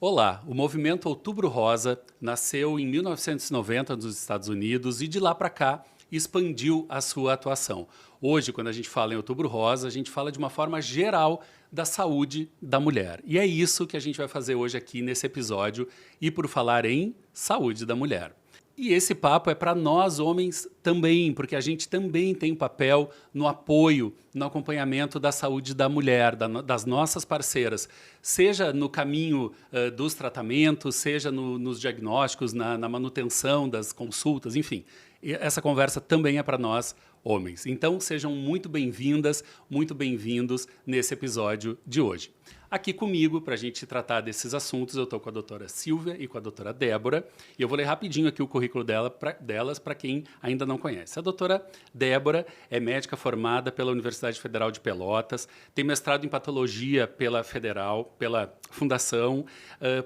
Olá, o movimento Outubro Rosa nasceu em 1990 nos Estados Unidos e de lá para cá expandiu a sua atuação. Hoje, quando a gente fala em Outubro Rosa, a gente fala de uma forma geral da saúde da mulher. E é isso que a gente vai fazer hoje aqui nesse episódio e por falar em saúde da mulher. E esse papo é para nós homens também, porque a gente também tem papel no apoio, no acompanhamento da saúde da mulher, das nossas parceiras, seja no caminho dos tratamentos, seja nos diagnósticos, na manutenção das consultas, enfim. Essa conversa também é para nós homens. Então, sejam muito bem-vindas, muito bem-vindos nesse episódio de hoje. Aqui comigo, para a gente tratar desses assuntos, eu estou com a doutora Silvia e com a doutora Débora, e eu vou ler rapidinho aqui o currículo delas para quem ainda não conhece. A doutora Débora é médica formada pela Universidade Federal de Pelotas, tem mestrado em patologia pela Federal, pela Fundação,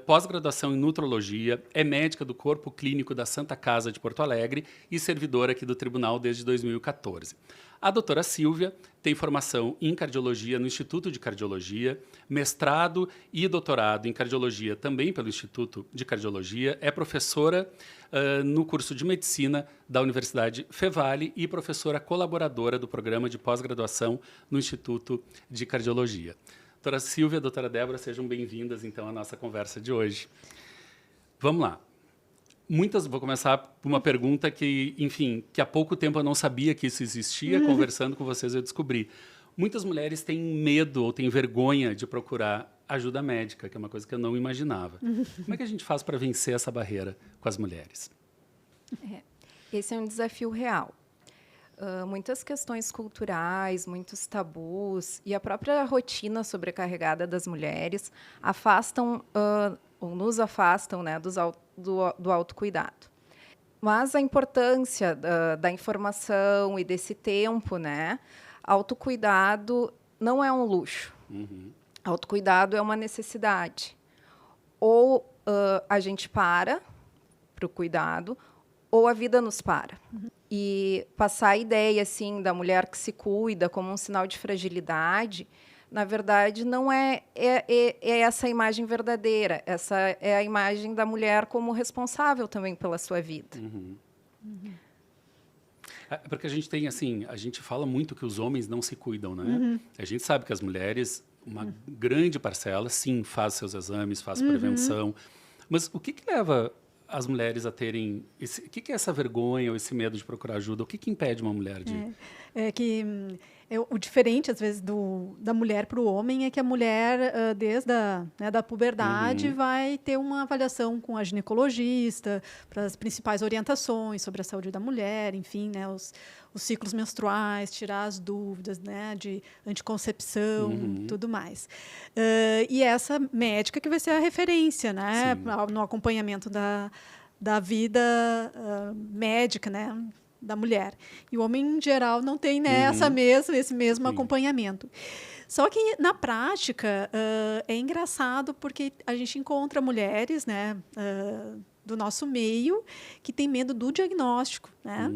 pós-graduação em nutrologia, é médica do Corpo Clínico da Santa Casa de Porto Alegre e servidora aqui do Tribunal desde 2014. A doutora Silvia tem formação em cardiologia no Instituto de Cardiologia, mestrado e doutorado em cardiologia também pelo Instituto de Cardiologia, é professora no curso de medicina da Universidade Fevale e professora colaboradora do programa de pós-graduação no Instituto de Cardiologia. Doutora Silvia, doutora Débora, sejam bem-vindas então à nossa conversa de hoje. Vamos lá. Vou começar por uma pergunta que, enfim, que há pouco tempo eu não sabia que isso existia, conversando com vocês eu descobri. Muitas mulheres têm medo ou têm vergonha de procurar ajuda médica, que é uma coisa que eu não imaginava. Como é que a gente faz para vencer essa barreira com as mulheres? Esse é um desafio real. Muitas questões culturais, muitos tabus e a própria rotina sobrecarregada das mulheres afastam ou nos afastam, né, do autocuidado. Mas a importância da informação e desse tempo, né? Autocuidado não é um luxo. Autocuidado é uma necessidade. Ou a gente para o cuidado, ou a vida nos para. E passar a ideia assim, da mulher que se cuida como um sinal de fragilidade, na verdade, não é essa a imagem verdadeira. Essa é a imagem da mulher como responsável também pela sua vida. Porque a gente tem, assim, a gente fala muito que os homens não se cuidam, né? A gente sabe que as mulheres, uma grande parcela, sim, faz seus exames, faz prevenção. Mas o que leva as mulheres a terem... O que é essa vergonha ou esse medo de procurar ajuda? O que impede uma mulher de... O diferente, às vezes, da mulher para o homem é que a mulher, desde da puberdade, vai ter uma avaliação com a ginecologista para as principais orientações sobre a saúde da mulher, enfim, né, os ciclos menstruais, tirar as dúvidas, né, de anticoncepção, tudo mais. E essa médica que vai ser a referência, né, no acompanhamento da vida médica, né, da mulher. E o homem, em geral, não tem esse mesmo acompanhamento. Só que, na prática, é engraçado porque a gente encontra mulheres, né, do nosso meio que tem medo do diagnóstico, né?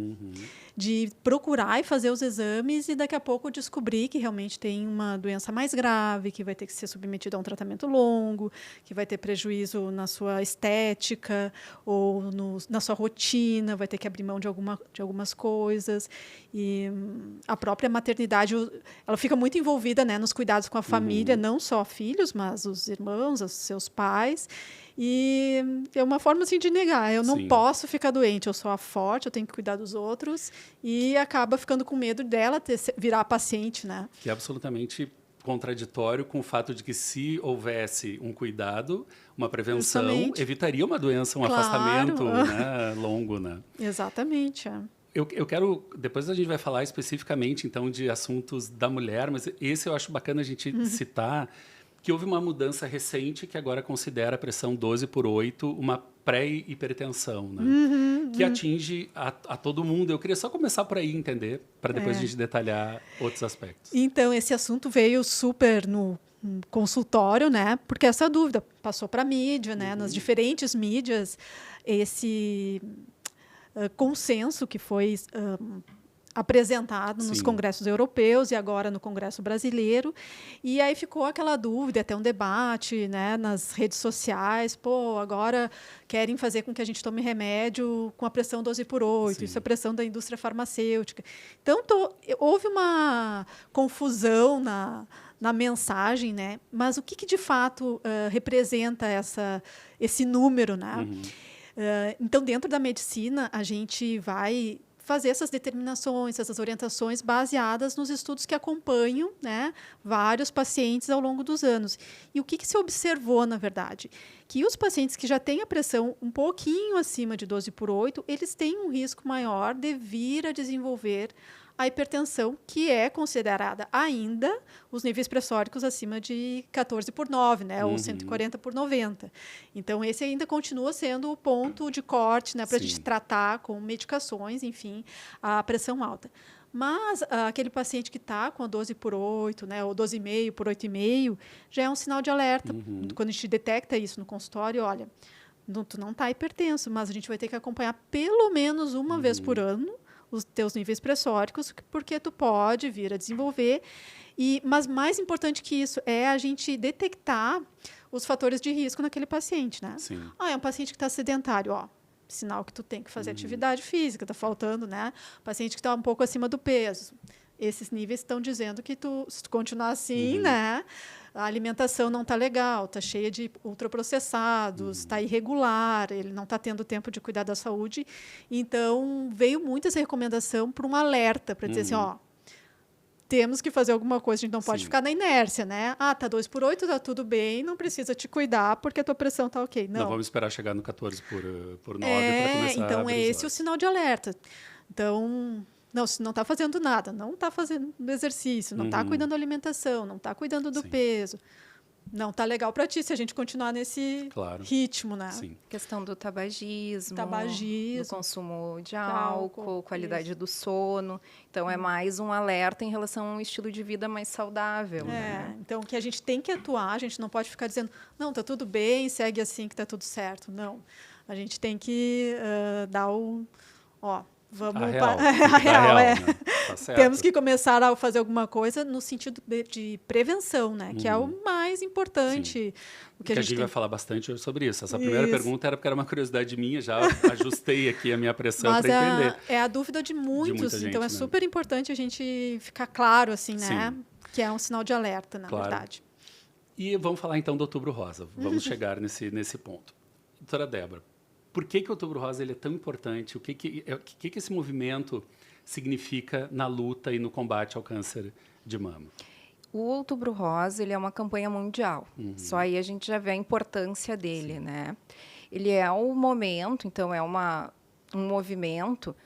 De procurar e fazer os exames e daqui a pouco descobrir que realmente tem uma doença mais grave, que vai ter que ser submetido a um tratamento longo, que vai ter prejuízo na sua estética ou na sua rotina, vai ter que abrir mão de algumas coisas. E a própria maternidade, ela fica muito envolvida, né, nos cuidados com a família, não só filhos, mas os irmãos, os seus pais. E é uma forma assim, de negar. Eu não posso ficar doente, eu sou a forte, eu tenho que cuidar dos outros. E acaba ficando com medo dela virar paciente, né? Que é absolutamente contraditório com o fato de que se houvesse um cuidado, uma prevenção, evitaria uma doença, afastamento, né, longo, né? Exatamente. Eu quero... Depois a gente vai falar especificamente, então, de assuntos da mulher, mas esse eu acho bacana a gente citar, que houve uma mudança recente que agora considera a pressão 12/8 uma pré-hipertensão, né? Que atinge a todo mundo. Eu queria só começar por aí entender, para depois a gente detalhar outros aspectos. Então, esse assunto veio super no consultório, né? Porque essa dúvida passou para a mídia, né? Nas diferentes mídias, esse consenso que foi apresentado nos Sim. congressos europeus e agora no Congresso brasileiro. E aí ficou aquela dúvida, até um debate, né, nas redes sociais. Pô, agora querem fazer com que a gente tome remédio com a pressão 12/8, Sim. isso é pressão da indústria farmacêutica. Então, houve uma confusão na mensagem, né? Mas o que de fato representa esse número, né? Uhum. Então, dentro da medicina, a gente vai fazer essas determinações, essas orientações baseadas nos estudos que acompanham, né, vários pacientes ao longo dos anos. E o que se observou, na verdade? Que os pacientes que já têm a pressão um pouquinho acima de 12/8, eles têm um risco maior de vir a desenvolver a hipertensão, que é considerada ainda os níveis pressóricos acima de 14/9, né, ou 140/90. Então, esse ainda continua sendo o ponto de corte, né, para a gente tratar com medicações, enfim, a pressão alta. Mas aquele paciente que está com a 12/8, né, ou 12,5/8,5, já é um sinal de alerta. Quando a gente detecta isso no consultório, olha, tu não está hipertenso, mas a gente vai ter que acompanhar pelo menos uma vez por ano os teus níveis pressóricos, porque tu pode vir a desenvolver. Mas mais importante que isso é a gente detectar os fatores de risco naquele paciente, né? Sim. É um paciente que está sedentário, sinal que tu tem que fazer atividade física, está faltando, né? Paciente que está um pouco acima do peso. Esses níveis estão dizendo que se tu continuar assim, né? A alimentação não está legal, está cheia de ultraprocessados, está irregular, ele não está tendo tempo de cuidar da saúde. Então, veio muito essa recomendação para um alerta, para dizer assim, temos que fazer alguma coisa, a gente não pode ficar na inércia, né? Tá 2/8, está tudo bem, não precisa te cuidar porque a tua pressão está ok. Não vamos esperar chegar no 14/9 para começar então a abrir é os esse o olhos. sinal de alerta. Então, não, se não está fazendo nada, não está fazendo exercício, não está cuidando da alimentação, não está cuidando do peso, não está legal para ti se a gente continuar nesse ritmo, né? Sim. Questão do tabagismo, do consumo de álcool, qualidade do sono. Então, é mais um alerta em relação a um estilo de vida mais saudável. Né? Então, que a gente tem que atuar, a gente não pode ficar dizendo, não, está tudo bem, segue assim que está tudo certo. Não, a gente tem que dar vamos a real, a real, né? Tá certo. Temos que começar a fazer alguma coisa no sentido de prevenção, né? Que é o mais importante. O que a gente vai falar bastante hoje sobre isso. Essa primeira pergunta era porque era uma curiosidade minha, já ajustei aqui a minha pressão para entender. É a dúvida de muitos, gente, então é super importante a gente ficar claro, assim, né? Que é um sinal de alerta, na verdade. E vamos falar então do Outubro Rosa. Vamos chegar nesse ponto. Doutora Débora, por que o Outubro Rosa ele é tão importante? O que esse movimento significa na luta e no combate ao câncer de mama? O Outubro Rosa ele é uma campanha mundial. Só aí a gente já vê a importância dele, né? Ele é um momento, então é um movimento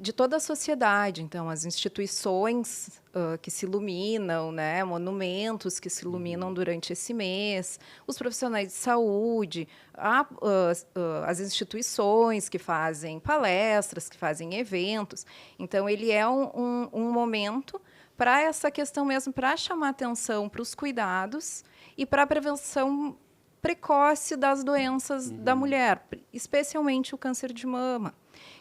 de toda a sociedade. Então, as instituições que se iluminam, né? Monumentos que se iluminam durante esse mês, os profissionais de saúde, as instituições que fazem palestras, que fazem eventos. Então, ele é um momento para essa questão mesmo, para chamar atenção para os cuidados e para a prevenção precoce das doenças da mulher, especialmente o câncer de mama.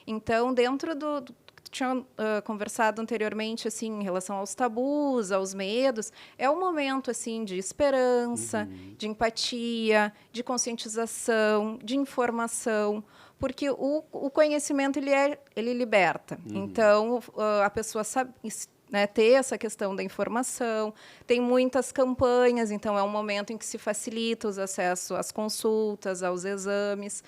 Então, dentro do tinha conversado anteriormente assim em relação aos tabus, aos medos, é um momento assim de esperança, de empatia, de conscientização, de informação, porque o conhecimento ele liberta. Então, a pessoa sabe, né, ter essa questão da informação, tem muitas campanhas, então é um momento em que se facilita os acessos às consultas, aos exames.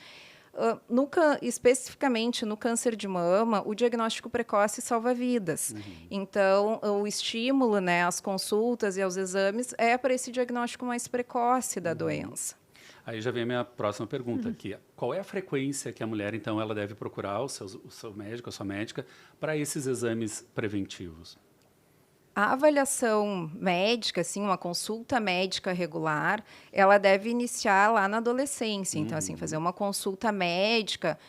Especificamente no câncer de mama, o diagnóstico precoce salva vidas. Então, o estímulo, né, às consultas e aos exames é para esse diagnóstico mais precoce da doença. Aí já vem a minha próxima pergunta aqui. Qual é a frequência que a mulher, então, ela deve procurar o seu médico, a sua médica, para esses exames preventivos? A avaliação médica, assim, uma consulta médica regular, ela deve iniciar lá na adolescência. Então, assim, fazer uma consulta médica,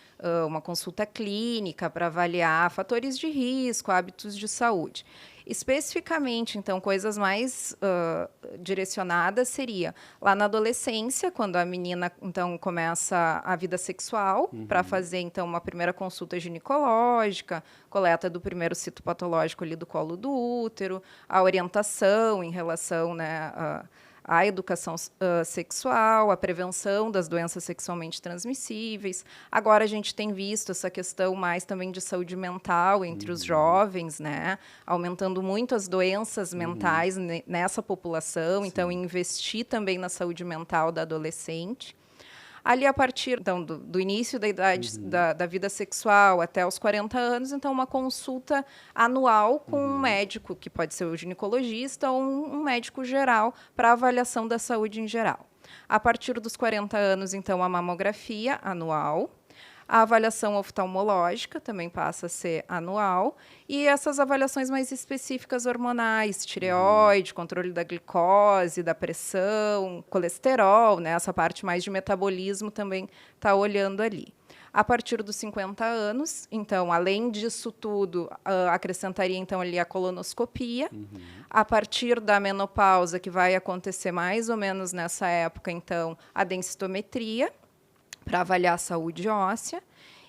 uma consulta clínica para avaliar fatores de risco, hábitos de saúde. Especificamente, então, coisas mais direcionadas seria lá na adolescência, quando a menina, então, começa a vida sexual, para fazer, então, uma primeira consulta ginecológica, coleta do primeiro citopatológico ali do colo do útero, a orientação em relação, né, a educação sexual, a prevenção das doenças sexualmente transmissíveis. Agora a gente tem visto essa questão mais também de saúde mental entre os jovens, né? Aumentando muito as doenças mentais nessa população, Sim. então investir também na saúde mental da adolescente. Ali, a partir então, do início da idade da vida sexual até os 40 anos, então, uma consulta anual com um médico, que pode ser o ginecologista ou um médico geral, para avaliação da saúde em geral. A partir dos 40 anos, então, a mamografia anual. A avaliação oftalmológica também passa a ser anual. E essas avaliações mais específicas hormonais, tireoide, controle da glicose, da pressão, colesterol, né? Essa parte mais de metabolismo também está olhando ali. A partir dos 50 anos, então, além disso tudo, acrescentaria, então, ali a colonoscopia. A partir da menopausa, que vai acontecer mais ou menos nessa época, então, a densitometria, para avaliar a saúde óssea,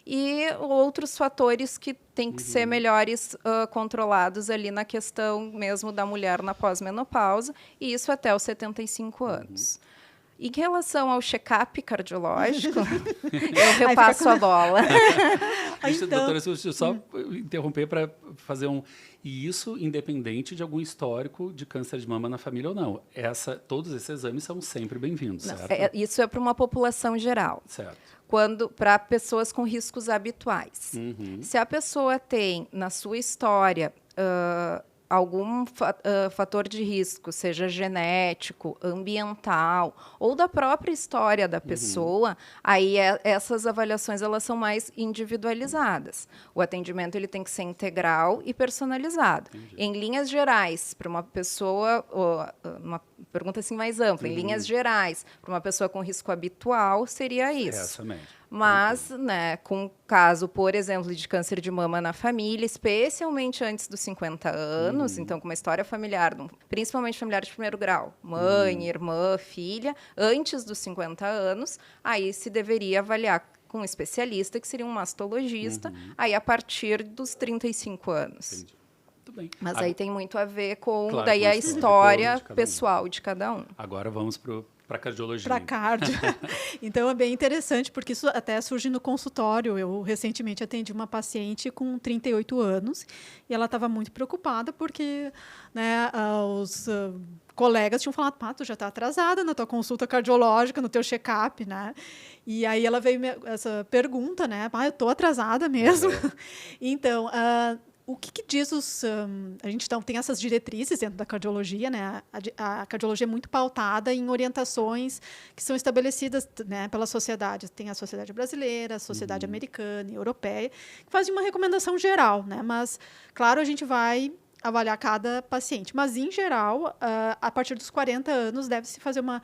e outros fatores que têm que ser melhores controlados ali na questão mesmo da mulher na pós-menopausa, e isso até os 75 anos. Em relação ao check-up cardiológico, eu repasso a bola. Doutora, deixa eu só interromper para fazer um... E isso independente de algum histórico de câncer de mama na família ou não. Todos esses exames são sempre bem-vindos, certo? Isso é para uma população geral. Certo. Para pessoas com riscos habituais. Se a pessoa tem, na sua história, algum fator de risco, seja genético, ambiental, ou da própria história da pessoa, aí essas avaliações elas são mais individualizadas. O atendimento ele tem que ser integral e personalizado. Entendi. Em linhas gerais, para uma pessoa, uma pergunta assim mais ampla, em linhas gerais, para uma pessoa com risco habitual, seria isso. Essa mesmo. Mas, né, com caso, por exemplo, de câncer de mama na família, especialmente antes dos 50 anos, então com uma história familiar, principalmente familiar de primeiro grau, mãe, irmã, filha, antes dos 50 anos, aí se deveria avaliar com um especialista, que seria um mastologista, aí a partir dos 35 anos. Entendi. Muito bem. Mas aí tem muito a ver com Claro, daí com a história de pessoal de cada um. Agora vamos para a cardiologia. Para cardio. Então, é bem interessante, porque isso até surge no consultório. Eu, recentemente, atendi uma paciente com 38 anos e ela estava muito preocupada porque, né, os colegas tinham falado, tu já está atrasada na tua consulta cardiológica, no teu check-up, né? E aí ela veio essa pergunta, né? Eu estou atrasada mesmo. Então, o que diz a gente então tem essas diretrizes dentro da cardiologia, né? A cardiologia é muito pautada em orientações que são estabelecidas, né, pela sociedade. Tem a sociedade brasileira, a sociedade americana e europeia, que fazem uma recomendação geral, né? Mas, claro, a gente vai avaliar cada paciente. Mas, em geral, a partir dos 40 anos, deve-se fazer uma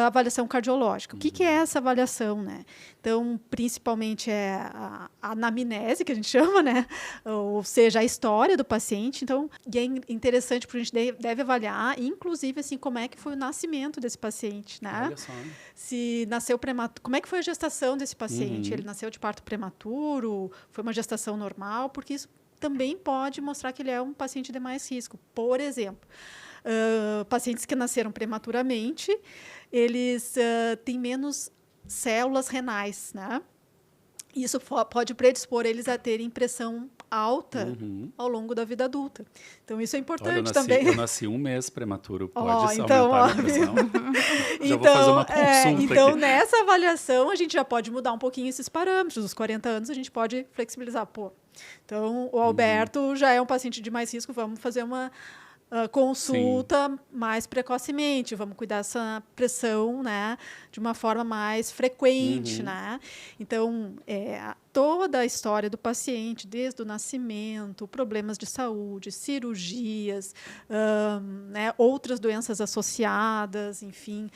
avaliação cardiológica. O que é essa avaliação, né? Então, principalmente é a anamnese, que a gente chama, né? Ou seja, a história do paciente. Então, e é interessante porque a gente deve avaliar, inclusive, assim, como é que foi o nascimento desse paciente, né? Olha só. Se nasceu prematuro, como é que foi a gestação desse paciente? Ele nasceu de parto prematuro? Foi uma gestação normal? Porque isso também pode mostrar que ele é um paciente de mais risco. Por exemplo, pacientes que nasceram prematuramente, eles têm menos células renais, né? Isso pode predispor eles a terem pressão alta ao longo da vida adulta. Então, isso é importante também. Eu nasci um mês prematuro. Pode então, aumentar a minha pressão? Já vou fazer uma consulta então aqui. Nessa avaliação, a gente já pode mudar um pouquinho esses parâmetros. Dos 40 anos, a gente pode flexibilizar. Então, o Alberto já é um paciente de mais risco, vamos fazer uma consulta mais precocemente, vamos cuidar dessa pressão, né, de uma forma mais frequente, né? Então, toda a história do paciente, desde o nascimento, problemas de saúde, cirurgias, né, outras doenças associadas, enfim.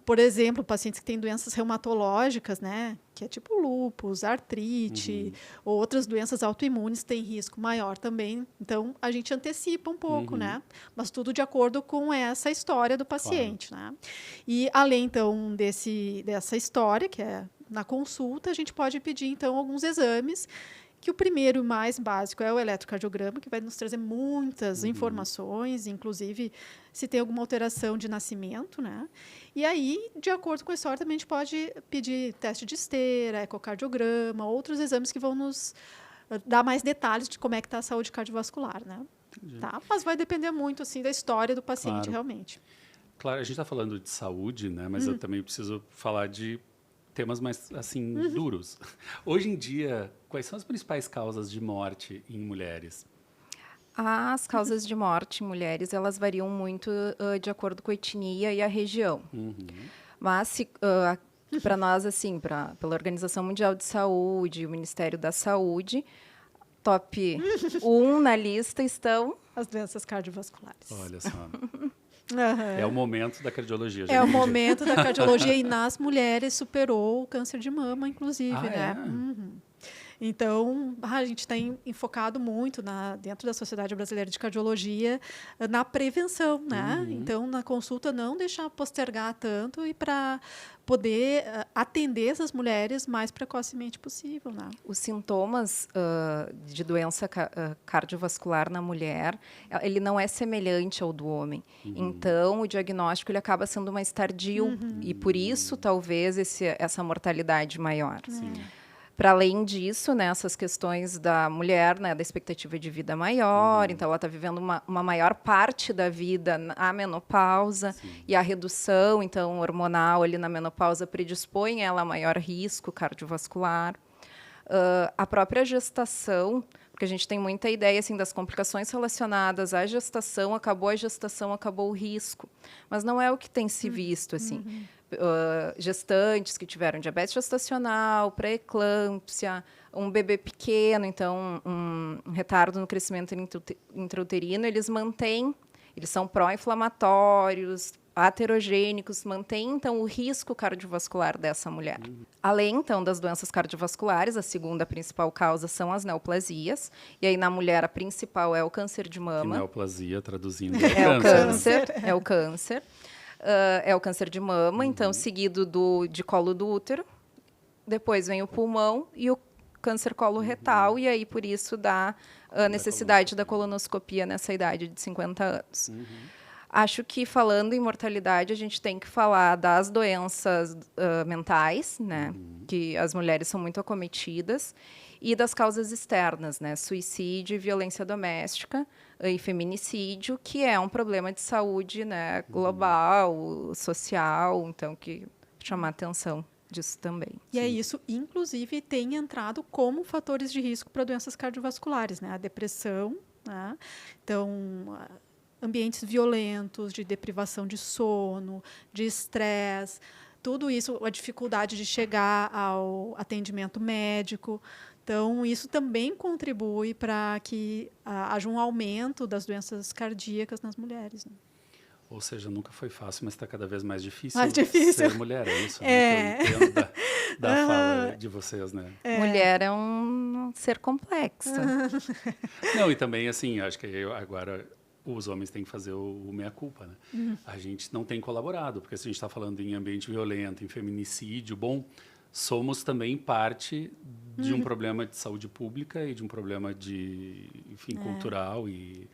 Por exemplo, pacientes que têm doenças reumatológicas, né, que é tipo lúpus, artrite, ou outras doenças autoimunes têm risco maior também. Então, a gente antecipa um pouco, né? Mas tudo de acordo com essa história do paciente, né? E, além, então, dessa história, que é na consulta, a gente pode pedir, então, alguns exames, que o primeiro e mais básico é o eletrocardiograma, que vai nos trazer muitas informações, inclusive se tem alguma alteração de nascimento, né? E aí, de acordo com a história, também a gente pode pedir teste de esteira, ecocardiograma, outros exames que vão nos dar mais detalhes de como é que está a saúde cardiovascular, né? Tá? Mas vai depender muito, assim, da história do paciente, realmente. Claro, a gente está falando de saúde, né? Mas eu também preciso falar de temas mais, assim, duros. Hoje em dia, quais são as principais causas de morte em mulheres? As causas de morte em mulheres, elas variam muito de acordo com a etnia e a região. Mas, para nós, assim, pela Organização Mundial de Saúde, o Ministério da Saúde, top 1 na lista estão... As doenças cardiovasculares. Olha só. É o momento da cardiologia. É o momento da cardiologia e nas mulheres superou o câncer de mama, inclusive, né? Então, a gente tem enfocado muito dentro da Sociedade Brasileira de Cardiologia na prevenção, né? Então, na consulta, não deixar postergar tanto e para poder atender essas mulheres mais precocemente possível, né? Os sintomas de doença cardiovascular na mulher, ele não é semelhante ao do homem. Então, o diagnóstico ele acaba sendo mais tardio e, por isso, talvez, essa mortalidade maior. Para além disso, né, essas questões da mulher, né, da expectativa de vida maior, então ela está vivendo uma maior parte da vida na menopausa, e a redução, então, hormonal ali na menopausa predispõe ela a maior risco cardiovascular. A própria gestação, porque a gente tem muita ideia assim, das complicações relacionadas à gestação, acabou o risco. Mas não é o que tem se visto, assim. Gestantes que tiveram diabetes gestacional, pré-eclâmpsia, um bebê pequeno, então um retardo no crescimento intrauterino, eles são pró-inflamatórios, aterogênicos, mantém, então, o risco cardiovascular dessa mulher. Além, então, das doenças cardiovasculares, a segunda principal causa são as neoplasias, e aí na mulher a principal é o câncer de mama. Que neoplasia, traduzindo, É o câncer. É o câncer de mama, então, seguido de colo do útero. Depois vem o pulmão e o câncer coloretal, e aí, por isso, dá a necessidade da colonoscopia nessa idade de 50 anos. Acho que, falando em mortalidade, a gente tem que falar das doenças mentais, né, que as mulheres são muito acometidas, e das causas externas, né, suicídio e violência doméstica, e feminicídio, que é um problema de saúde, né, global, social, então, que chamar a atenção disso também. E é isso, inclusive, tem entrado como fatores de risco para doenças cardiovasculares, né, a depressão, né, então... ambientes violentos, de deprivação de sono, de estresse, tudo isso, a dificuldade de chegar ao atendimento médico. Então, isso também contribui para que haja um aumento das doenças cardíacas nas mulheres, né? Ou seja, nunca foi fácil, mas está cada vez mais difícil, ser mulher. É isso, né? Que eu entendo da fala de vocês, né? Mulher é um ser complexo. Não, e também, assim, acho que agora... os homens têm que fazer o meia-culpa, né? A gente não tem colaborado, porque se a gente está falando em ambiente violento, em feminicídio, somos também parte de um problema de saúde pública e de um problema de, enfim, cultural e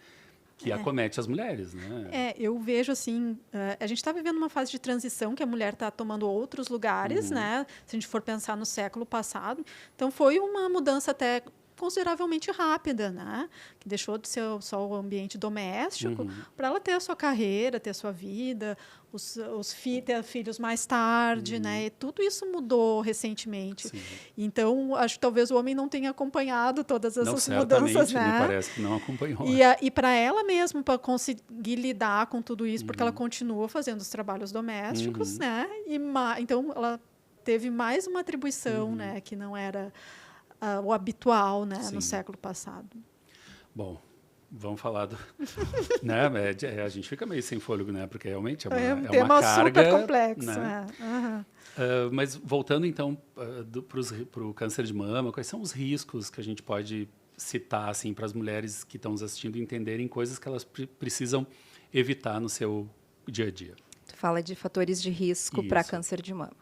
que acomete as mulheres, né? Eu vejo assim, a gente está vivendo uma fase de transição que a mulher está tomando outros lugares, né? Se a gente for pensar no século passado, então foi uma mudança até consideravelmente rápida, né? Que deixou de ser só o ambiente doméstico para ela ter a sua carreira, ter a sua vida, ter filhos mais tarde, né? E tudo isso mudou recentemente. Sim. Então, acho que talvez o homem não tenha acompanhado todas essas mudanças, né? Me parece que não acompanhou. E para ela mesma, para conseguir lidar com tudo isso, porque ela continua fazendo os trabalhos domésticos, né? Então, ela teve mais uma atribuição, né? Que não era o habitual, né, Sim. no século passado. Bom, vamos falar do... né? A gente fica meio sem fôlego, né? Porque realmente É um uma tema carga... super complexo. Né? Aham. Mas voltando, então, para o câncer de mama, quais são os riscos que a gente pode citar assim, para as mulheres que estão nos assistindo entenderem coisas que elas precisam evitar no seu dia a dia? Tu fala de fatores de risco para Isso. câncer de mama.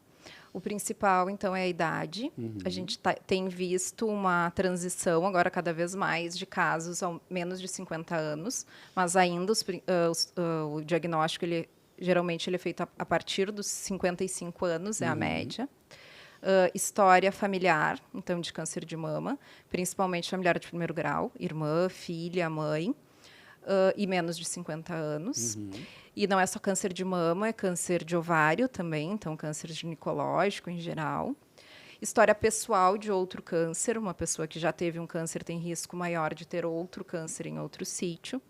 O principal, então, é a idade. A gente tem visto uma transição, agora cada vez mais, de casos ao menos de 50 anos, mas ainda o diagnóstico, geralmente, ele é feito a partir dos 55 anos, é a média. História familiar, então, de câncer de mama, principalmente familiar de primeiro grau, irmã, filha, mãe, e menos de 50 anos. E não é só câncer de mama, é câncer de ovário também, então câncer ginecológico em geral. História pessoal de outro câncer, uma pessoa que já teve um câncer tem risco maior de ter outro câncer em outro sítio.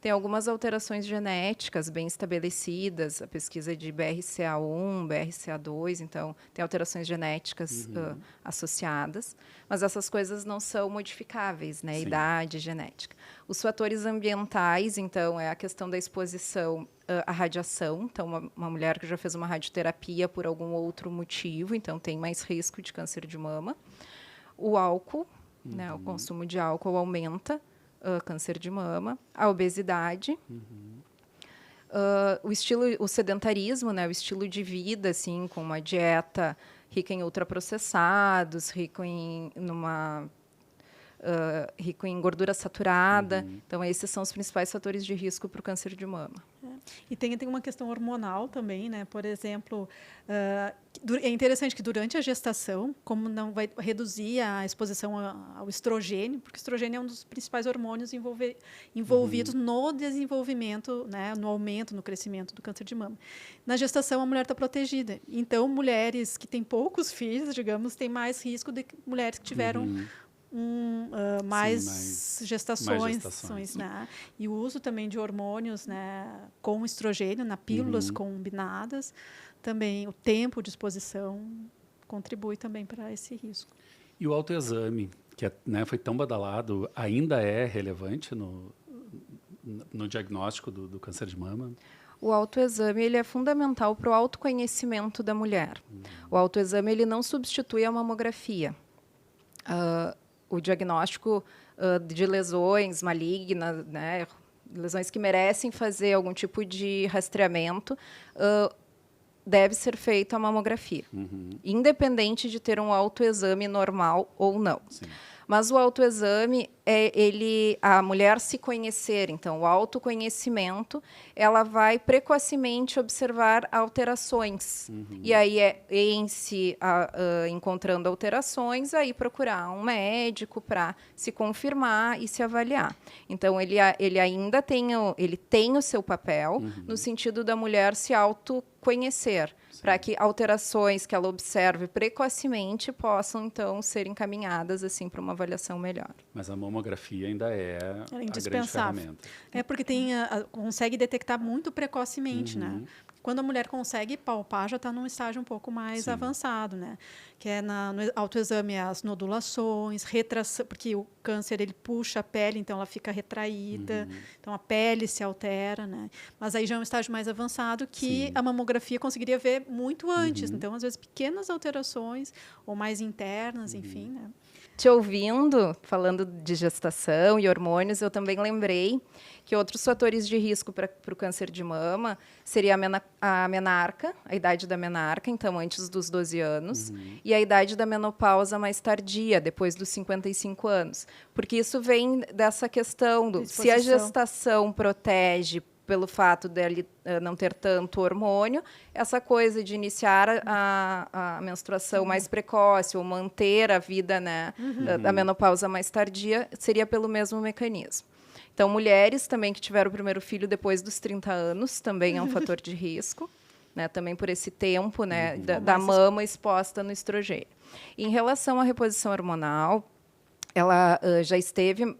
Tem algumas alterações genéticas bem estabelecidas, a pesquisa de BRCA1, BRCA2, então tem alterações genéticas associadas, mas essas coisas não são modificáveis, né? Idade, genética. Os fatores ambientais, então, é a questão da exposição à radiação. Então, uma mulher que já fez uma radioterapia por algum outro motivo, então tem mais risco de câncer de mama. O álcool, né, o consumo de álcool aumenta câncer de mama. A obesidade. O sedentarismo, né, o estilo de vida, assim, com uma dieta rica em ultraprocessados, rico em gordura saturada. Então, esses são os principais fatores de risco para o câncer de mama. E tem uma questão hormonal também, né? Por exemplo, é interessante que durante a gestação, como não vai reduzir a exposição ao estrogênio, porque o estrogênio é um dos principais hormônios envolvidos no desenvolvimento, né? No aumento, no crescimento do câncer de mama. Na gestação, a mulher está protegida. Então, mulheres que têm poucos filhos, digamos, têm mais risco do que mulheres que tiveram mais gestações, né? E o uso também de hormônios, né, com estrogênio, pílulas combinadas, também o tempo de exposição contribui também para esse risco. E o autoexame, que né, foi tão badalado, ainda é relevante no diagnóstico do câncer de mama? O autoexame ele é fundamental para o autoconhecimento da mulher. O autoexame ele não substitui a mamografia. O diagnóstico de lesões malignas, né, lesões que merecem fazer algum tipo de rastreamento, deve ser feito a mamografia, independente de ter um autoexame normal ou não. Sim. Mas o autoexame a mulher se conhecer, então o autoconhecimento, ela vai precocemente observar alterações. E aí encontrando alterações, aí procurar um médico para se confirmar e se avaliar. Então ele ainda tem o seu papel no sentido da mulher se autoconhecer, para que alterações que ela observe precocemente possam então ser encaminhadas assim para uma avaliação melhor. Mas a mamografia ainda é a grande ferramenta. É porque consegue detectar muito precocemente, né? Quando a mulher consegue palpar, já está num estágio um pouco mais avançado, né? Que é no autoexame as nodulações, retração, porque o câncer ele puxa a pele, então ela fica retraída, então a pele se altera, né? Mas aí já é um estágio mais avançado que a mamografia conseguiria ver muito antes. Então, às vezes, pequenas alterações ou mais internas, enfim, né? Te ouvindo, falando de gestação e hormônios, eu também lembrei que outros fatores de risco para o câncer de mama seria a menarca, a idade da menarca, então antes dos 12 anos, e a idade da menopausa mais tardia, depois dos 55 anos. Porque isso vem dessa questão se a gestação protege pelo fato dele não ter tanto hormônio, essa coisa de iniciar a menstruação mais precoce ou manter a vida, né, da menopausa mais tardia seria pelo mesmo mecanismo. Então, mulheres também que tiveram o primeiro filho depois dos 30 anos também é um fator de risco, né, também por esse tempo, né, da mama exposta no estrogênio. Em relação à reposição hormonal, ela já esteve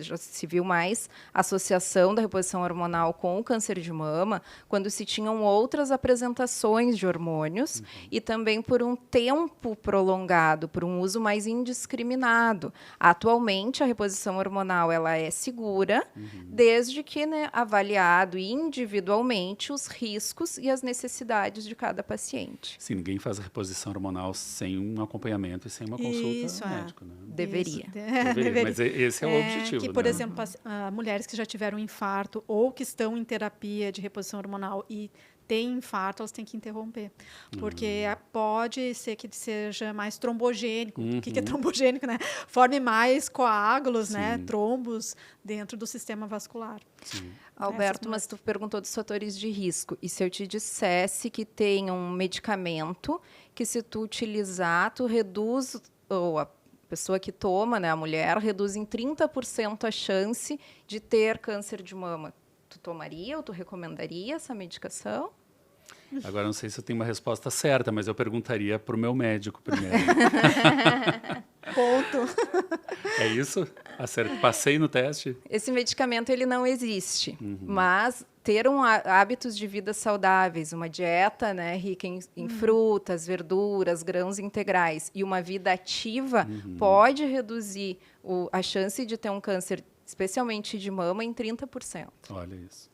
já se viu mais associação da reposição hormonal com o câncer de mama quando se tinham outras apresentações de hormônios e também por um tempo prolongado, por um uso mais indiscriminado. Atualmente, a reposição hormonal ela é segura, desde que, né, avaliado individualmente os riscos e as necessidades de cada paciente. Sim, ninguém faz a reposição hormonal sem um acompanhamento e sem uma consulta médica, né? Deveria. Deveria, mas esse é o objetivo. Que, por né? exemplo, mulheres que já tiveram infarto ou que estão em terapia de reposição hormonal e têm infarto, elas têm que interromper. Porque pode ser que seja mais trombogênico. O que é trombogênico, né? Forme mais coágulos, né? Trombos dentro do sistema vascular. Sim. Alberto, mas tu perguntou dos fatores de risco. E se eu te dissesse que tem um medicamento que, se tu utilizar, tu reduz, ou a pessoa que toma, né, a mulher, reduz em 30% a chance de ter câncer de mama. Tu tomaria ou tu recomendaria essa medicação? Agora, não sei se eu tenho uma resposta certa, mas eu perguntaria para o meu médico primeiro. Ponto. É isso? Passei no teste? Esse medicamento ele não existe, mas ter hábitos de vida saudáveis, uma dieta, né, rica em frutas, verduras, grãos integrais e uma vida ativa pode reduzir a chance de ter um câncer, especialmente de mama, em 30%. Olha isso.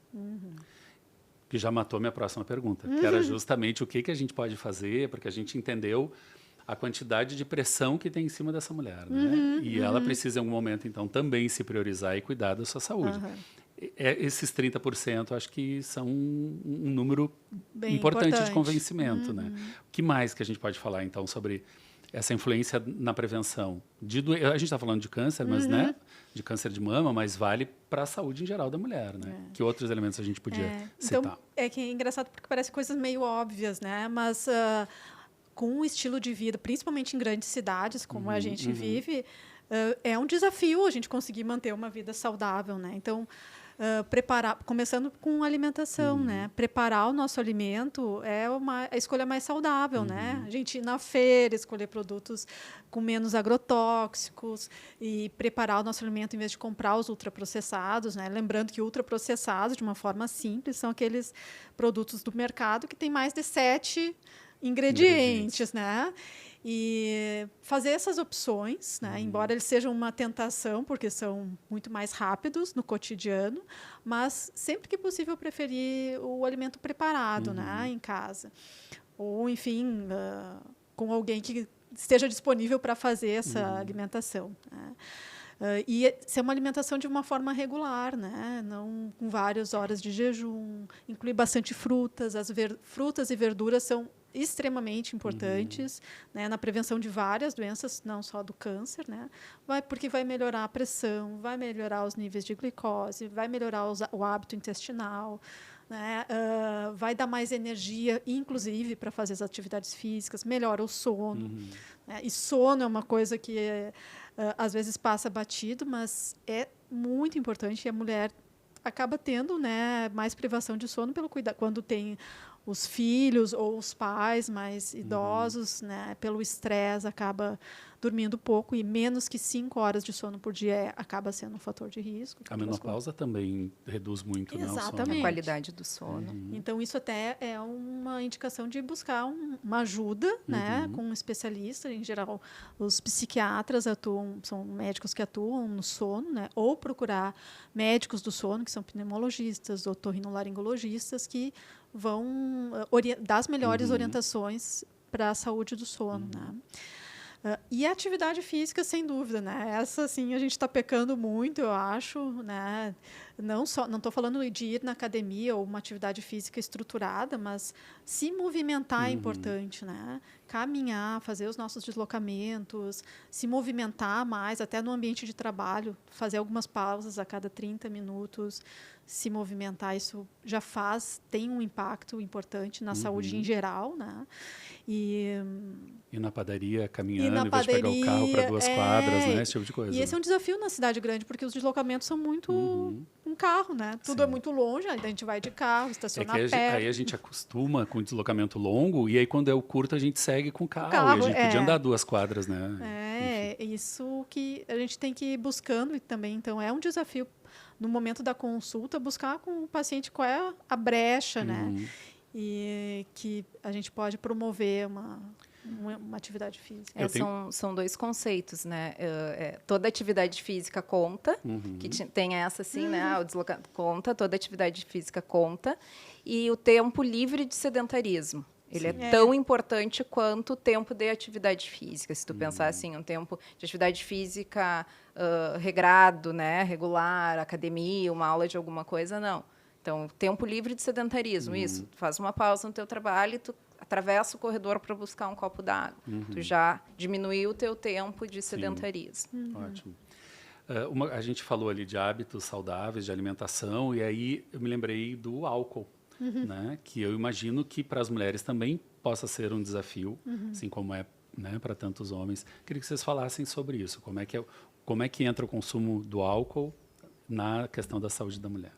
Que já matou minha próxima pergunta, que era justamente o que a gente pode fazer, porque a gente entendeu a quantidade de pressão que tem em cima dessa mulher, né? E ela precisa, em algum momento, então, também se priorizar e cuidar da sua saúde. Esses 30%, acho que são um número bem importante de convencimento, né? O que mais que a gente pode falar, então, sobre essa influência na prevenção? A gente está falando de câncer, mas, né? De câncer de mama, mas vale para a saúde em geral da mulher, né? Que outros elementos a gente podia citar? Então, é que é engraçado porque parece coisas meio óbvias, né? Mas com o estilo de vida, principalmente em grandes cidades, como a gente vive, é um desafio a gente conseguir manter uma vida saudável, né? Então, começando com alimentação, né? Preparar o nosso alimento é a escolha mais saudável, né? A gente ir na feira, escolher produtos com menos agrotóxicos e preparar o nosso alimento em vez de comprar os ultraprocessados, né? Lembrando que ultraprocessados, de uma forma simples, são aqueles produtos do mercado que têm mais de 7 ingredientes, né? E fazer essas opções, né? Embora eles sejam uma tentação, porque são muito mais rápidos no cotidiano, mas sempre que possível preferir o alimento preparado, né? Em casa. Ou, enfim, com alguém que esteja disponível para fazer essa alimentação, né? E ser uma alimentação de uma forma regular, né? Não com várias horas de jejum, incluir bastante frutas. Frutas e verduras são extremamente importantes, né, na prevenção de várias doenças, não só do câncer, né? Porque vai melhorar a pressão, vai melhorar os níveis de glicose, vai melhorar o hábito intestinal, né? Vai dar mais energia, inclusive, para fazer as atividades físicas, melhora o sono. Né? E sono é uma coisa que às vezes passa batido, mas é muito importante, e a mulher acaba tendo, né, mais privação de sono pelo cuidado quando tem os filhos ou os pais mais idosos, né, pelo estresse, acaba dormindo pouco, e menos que 5 horas de sono por dia acaba sendo um fator de risco. A menopausa também reduz muito, né, o sono. Exatamente. A qualidade do sono. Então, isso até é uma indicação de buscar uma ajuda, né, com um especialista. Em geral, os psiquiatras são médicos que atuam no sono, né, ou procurar médicos do sono, que são pneumologistas, otorrinolaringologistas, que vão dar as melhores orientações para a saúde do sono, né? E a atividade física, sem dúvida, né? Essa, sim, a gente está pecando muito, eu acho, né? Não estou falando de ir na academia ou uma atividade física estruturada, mas se movimentar é importante, né? Caminhar, fazer os nossos deslocamentos, se movimentar mais, até no ambiente de trabalho, fazer algumas pausas a cada 30 minutos, se movimentar, isso já tem um impacto importante na saúde em geral, né? E na padaria, caminhando, em vez de pegar o carro para 2 quadras, né? Esse tipo de coisa. E esse é um desafio na cidade grande, porque os deslocamentos são muito um carro, né? Tudo é muito longe, aí a gente vai de carro, estaciona a pé. Aí a gente acostuma com o deslocamento longo, e aí quando é o curto a gente segue com o carro. E a gente podia andar 2 quadras, né? isso que a gente tem que ir buscando e também, então, é um desafio no momento da consulta buscar com o paciente qual é a brecha, né? E que a gente pode promover uma atividade física. São dois conceitos, né? Toda atividade física conta, que tem essa assim, né? O deslocamento conta, toda atividade física conta, e o tempo livre de sedentarismo. Ele é tão importante quanto o tempo de atividade física. Se tu pensar assim, um tempo de atividade física regrado, né? Regular, academia, uma aula de alguma coisa, não. Então, tempo livre de sedentarismo, isso. Tu faz uma pausa no teu trabalho e tu atravessa o corredor para buscar um copo d'água. Tu já diminuiu o teu tempo de sedentarismo. Ótimo. A gente falou ali de hábitos saudáveis, de alimentação, e aí eu me lembrei do álcool, né? Que eu imagino que para as mulheres também possa ser um desafio, assim como é, né, para tantos homens. Queria que vocês falassem sobre isso. Como é que entra o consumo do álcool na questão da saúde da mulher?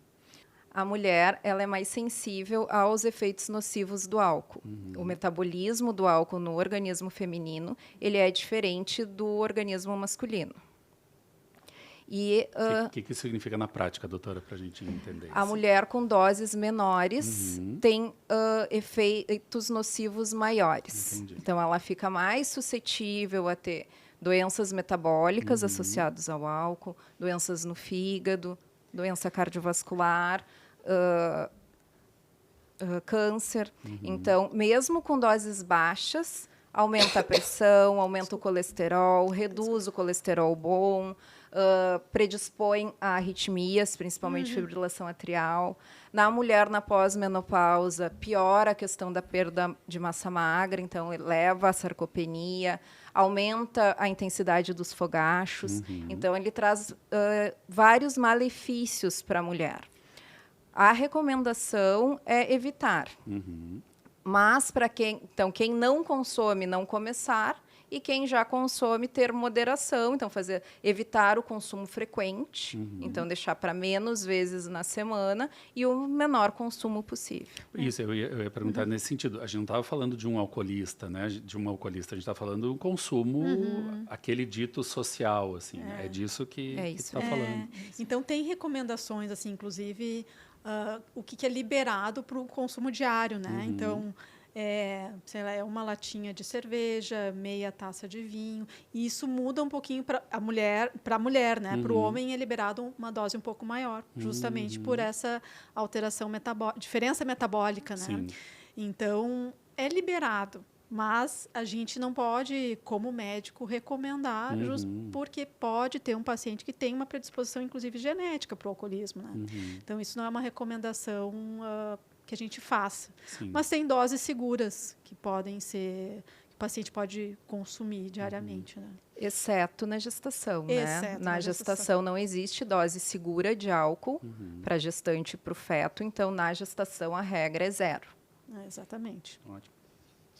A mulher, ela é mais sensível aos efeitos nocivos do álcool. O metabolismo do álcool no organismo feminino, ele é diferente do organismo masculino. E O que isso significa na prática, doutora, para a gente entender a isso? mulher com doses menores tem efeitos nocivos maiores. Entendi. Então, ela fica mais suscetível a ter doenças metabólicas associadas ao álcool, doenças no fígado, doença cardiovascular, câncer. Então, mesmo com doses baixas, aumenta a pressão, aumenta o colesterol, reduz o colesterol bom, predispõe a arritmias, principalmente fibrilação atrial. Na mulher, na pós-menopausa, piora a questão da perda de massa magra, então leva à sarcopenia, aumenta a intensidade dos fogachos. Então, ele traz vários malefícios para a mulher. A recomendação é evitar. Mas para quem não consome, não começar, e quem já consome, ter moderação. Então, evitar o consumo frequente, então deixar para menos vezes na semana e o menor consumo possível. Isso, eu ia perguntar nesse sentido. A gente não estava falando de um alcoolista, né? De uma alcoolista, a gente está falando do consumo, aquele dito social, assim. É disso que está falando. Então, tem recomendações, assim, inclusive, o que é liberado para o consumo diário, né? Então, sei lá, é uma latinha de cerveja, meia taça de vinho, e isso muda um pouquinho para a mulher, né? Para o homem é liberado uma dose um pouco maior, justamente por essa alteração diferença metabólica, né? Sim. Então, é liberado, mas a gente não pode, como médico, recomendar, porque pode ter um paciente que tem uma predisposição, inclusive genética, para o alcoolismo, né? Então, isso não é uma recomendação que a gente faça. Sim. Mas tem doses seguras que podem ser, que o paciente pode consumir diariamente, né? Exceto na gestação, né? Exceto Na gestação não existe dose segura de álcool para gestante e para o feto, então na gestação a regra é 0. Exatamente. Ótimo.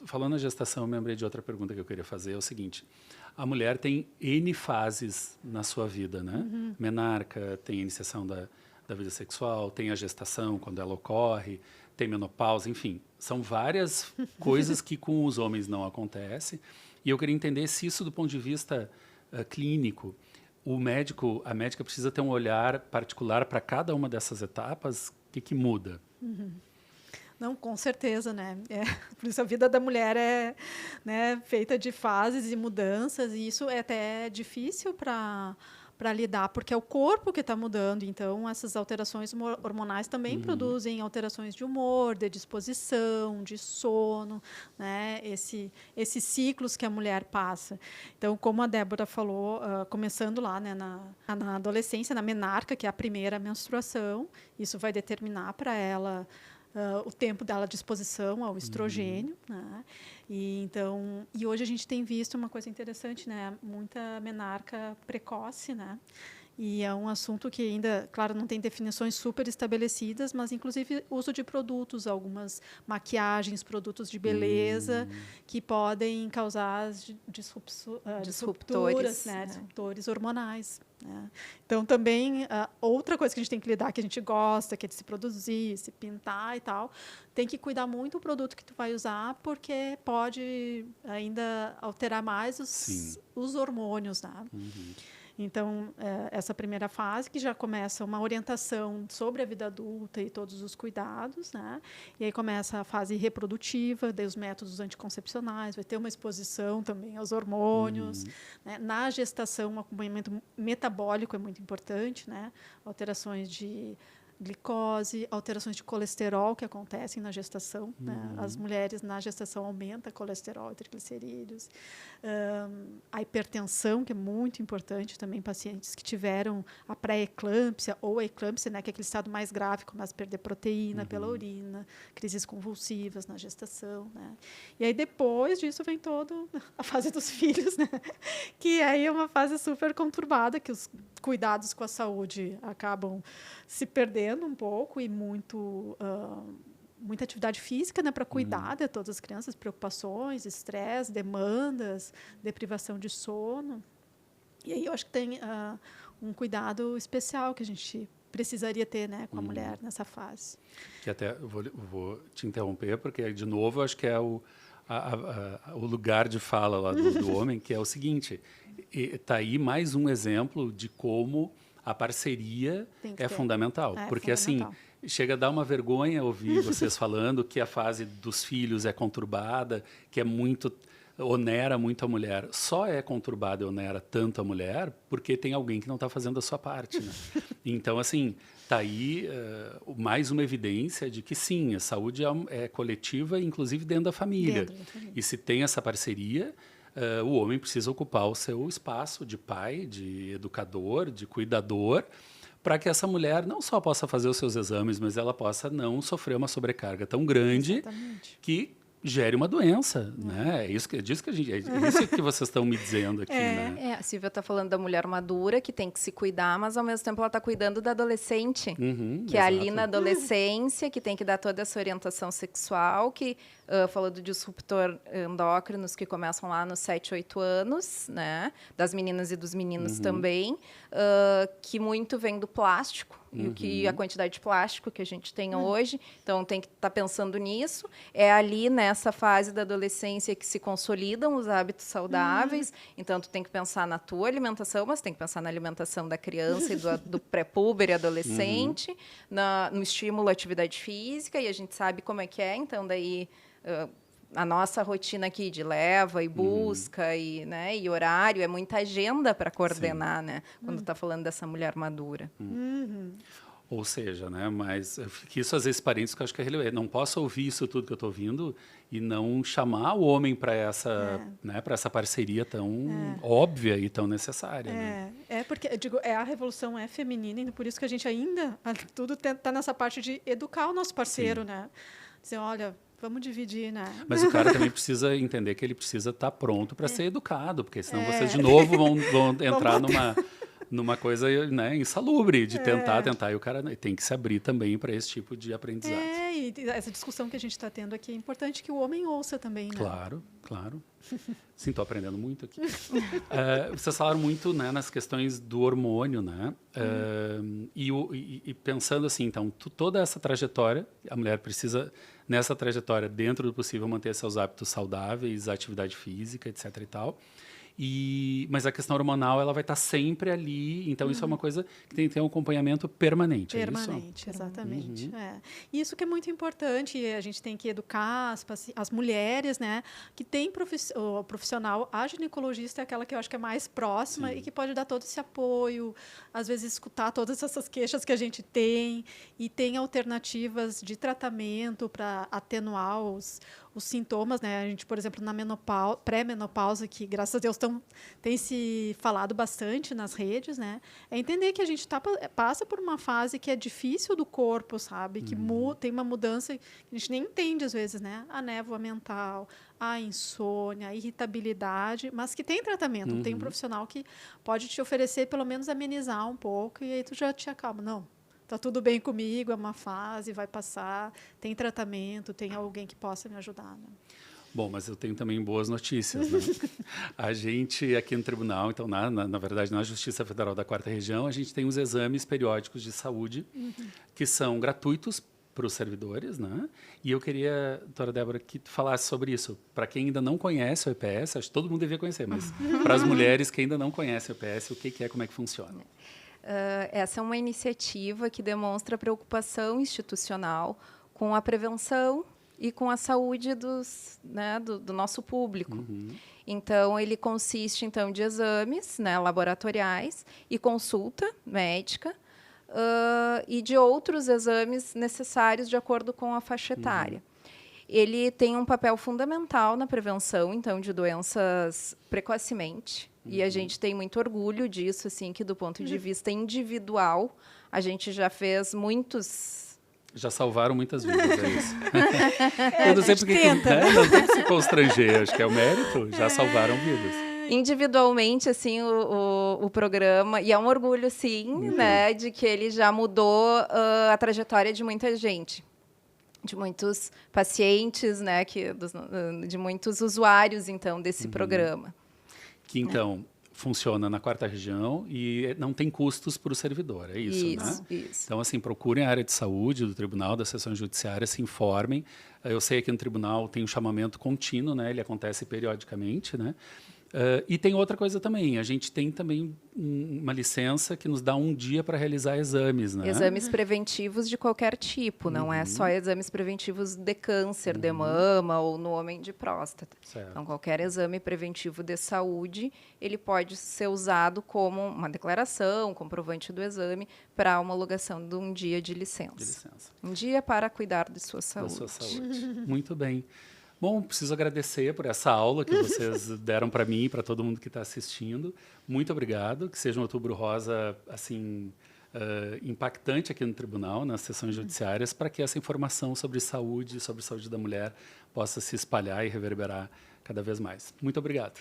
Falando na gestação, eu me lembrei de outra pergunta que eu queria fazer, é o seguinte: a mulher tem N fases na sua vida, né? Menarca, tem a iniciação da vida sexual, tem a gestação, quando ela ocorre, tem menopausa, enfim. São várias coisas que com os homens não acontece. E eu queria entender se isso, do ponto de vista clínico, a médica precisa ter um olhar particular para cada uma dessas etapas. O que muda? Não, com certeza, né? Por isso a vida da mulher é, né, feita de fases e mudanças, e isso é até difícil para lidar, porque é o corpo que está mudando. Então, essas alterações hormonais também produzem alterações de humor, de disposição, de sono, né? Esses ciclos que a mulher passa. Então, como a Débora falou, começando lá, né, na adolescência, na menarca, que é a primeira menstruação, isso vai determinar para ela o tempo dela de exposição ao estrogênio, né? E hoje a gente tem visto uma coisa interessante, né? Muita menarca precoce, né? E é um assunto que ainda, claro, não tem definições super estabelecidas, mas, inclusive, uso de produtos, algumas maquiagens, produtos de beleza, que podem causar disrupturas, né? Disruptores hormonais. Né? Então, também, outra coisa que a gente tem que lidar, que a gente gosta, que é de se produzir, se pintar e tal, tem que cuidar muito do produto que tu vai usar, porque pode ainda alterar mais os hormônios, né? Então, essa primeira fase, que já começa uma orientação sobre a vida adulta e todos os cuidados, né? E aí começa a fase reprodutiva, daí os métodos anticoncepcionais, vai ter uma exposição também aos hormônios. Né? Na gestação, o acompanhamento metabólico é muito importante, né? Alterações de glicose, alterações de colesterol que acontecem na gestação. Né? As mulheres, na gestação, aumentam colesterol e triglicerídeos. A hipertensão, que é muito importante também, pacientes que tiveram a pré-eclâmpsia ou a eclâmpsia, né, que é aquele estado mais grave, começa a perder proteína pela urina, crises convulsivas na gestação. Né? E aí, depois disso, vem toda a fase dos filhos, né? Que aí é uma fase super conturbada, que os cuidados com a saúde acabam se perdendo um pouco e muita atividade física, né, para cuidar de todas as crianças, preocupações, estresse, demandas, deprivação de sono. E aí eu acho que tem um cuidado especial que a gente precisaria ter, né, com a mulher nessa fase. Que até eu vou te interromper, porque, de novo, eu acho que é o lugar de fala lá do homem, que é o seguinte: está aí mais um exemplo de como a parceria é fundamental. Porque, fundamental. assim, chega a dar uma vergonha ouvir vocês falando que a fase dos filhos é conturbada, que é onera muito a mulher. Só é conturbada e onera tanto a mulher porque tem alguém que não está fazendo a sua parte. Né? Então, assim, está aí mais uma evidência de que, sim, a saúde é coletiva, inclusive dentro da família. E se tem essa parceria, o homem precisa ocupar o seu espaço de pai, de educador, de cuidador, para que essa mulher não só possa fazer os seus exames, mas ela possa não sofrer uma sobrecarga tão grande que gere uma doença, né? É isso que vocês estão me dizendo aqui, né? A Silvia está falando da mulher madura que tem que se cuidar, mas ao mesmo tempo ela está cuidando da adolescente, que é ali na adolescência, que tem que dar toda essa orientação sexual, que falou do disruptor endócrinos que começam lá nos 7, 8 anos, né? Das meninas e dos meninos também, que muito vem do plástico, e a quantidade de plástico que a gente tem hoje. Então, tem que estar pensando nisso. É ali, nessa fase da adolescência, que se consolidam os hábitos saudáveis. Então, tu tem que pensar na tua alimentação, mas tem que pensar na alimentação da criança e do pré-puber e adolescente, no estímulo à atividade física, e a gente sabe como é que é. Então, daí... a nossa rotina aqui de leva e busca e horário, é muita agenda para coordenar, né? Quando está falando dessa mulher madura. Ou seja, né? Mas que isso às vezes parentes que eu acho que é relevante. Não posso ouvir isso tudo que eu estou ouvindo e não chamar o homem para essa parceria tão óbvia e tão necessária. Né? Porque eu digo, a revolução é feminina e por isso que a gente ainda tudo está nessa parte de educar o nosso parceiro, né? Dizer, olha, vamos dividir, né? Mas o cara também precisa entender que ele precisa estar pronto para ser educado, porque senão vocês de novo vão entrar numa coisa, né, insalubre de tentar, e o cara tem que se abrir também para esse tipo de aprendizado. E essa discussão que a gente está tendo aqui é importante que o homem ouça também, né? Claro. Sim, estou aprendendo muito aqui. Vocês falaram muito, né, nas questões do hormônio, né? E pensando assim, então, toda essa trajetória, a mulher precisa, nessa trajetória, dentro do possível, manter seus hábitos saudáveis, atividade física, etc. e tal. Mas a questão hormonal ela vai estar sempre ali, então isso é uma coisa que tem que ter um acompanhamento permanente. Permanente, exatamente. Isso que é muito importante, a gente tem que educar as mulheres, né, que tem o profissional, a ginecologista é aquela que eu acho que é mais próxima e que pode dar todo esse apoio, às vezes escutar todas essas queixas que a gente tem e tem alternativas de tratamento para atenuar os sintomas, né? A gente, por exemplo, na pré-menopausa, que graças a Deus tem se falado bastante nas redes, né? É entender que a gente passa por uma fase que é difícil do corpo, sabe? Que tem uma mudança que a gente nem entende às vezes, né? A névoa mental, a insônia, a irritabilidade, mas que tem tratamento. Tem um profissional que pode te oferecer, pelo menos, amenizar um pouco, e aí tu já te acalma. Não, tá tudo bem comigo, é uma fase, vai passar, tem tratamento, tem alguém que possa me ajudar. Né? Bom, mas eu tenho também boas notícias, né? A gente aqui no tribunal, então, na verdade, na Justiça Federal da 4ª Região, a gente tem os exames periódicos de saúde, que são gratuitos para os servidores, né? E eu queria, doutora Débora, que tu falasse sobre isso. Para quem ainda não conhece o EPS, acho que todo mundo devia conhecer, mas para as mulheres que ainda não conhecem o EPS, o que é, como é que funciona? Essa é uma iniciativa que demonstra preocupação institucional com a prevenção e com a saúde do nosso público. Então, ele consiste de exames, né, laboratoriais e consulta médica, e de outros exames necessários de acordo com a faixa etária. Ele tem um papel fundamental na prevenção, de doenças precocemente. E a gente tem muito orgulho disso, assim, que do ponto de vista individual, a gente já fez muitos... Já salvaram muitas vidas, é isso. Eu não sei porque não tem que se constranger, acho que é o mérito, já salvaram vidas. Individualmente, assim, o programa, e é um orgulho, sim, né, de que ele já mudou a trajetória de muita gente, de muitos pacientes, né, de muitos usuários, desse programa. Que, funciona na 4ª Região e não tem custos para o servidor, é isso, né? Isso. Então, assim, procurem a área de saúde do tribunal, das sessões judiciárias, se informem. Eu sei que no tribunal tem um chamamento contínuo, né? Ele acontece periodicamente, né? E tem outra coisa também, a gente tem também uma licença que nos dá um dia para realizar exames, né? Exames preventivos de qualquer tipo, não é só exames preventivos de câncer de mama ou no homem de próstata. Certo. Então, qualquer exame preventivo de saúde, ele pode ser usado como uma declaração, comprovante do exame, para a homologação de um dia de licença. Um dia para cuidar de sua saúde. Da sua saúde. Muito bem. Bom, preciso agradecer por essa aula que vocês deram para mim e para todo mundo que está assistindo. Muito obrigado. Que seja um Outubro Rosa assim, impactante aqui no tribunal, nas sessões judiciárias, para que essa informação sobre saúde da mulher, possa se espalhar e reverberar cada vez mais. Muito obrigado.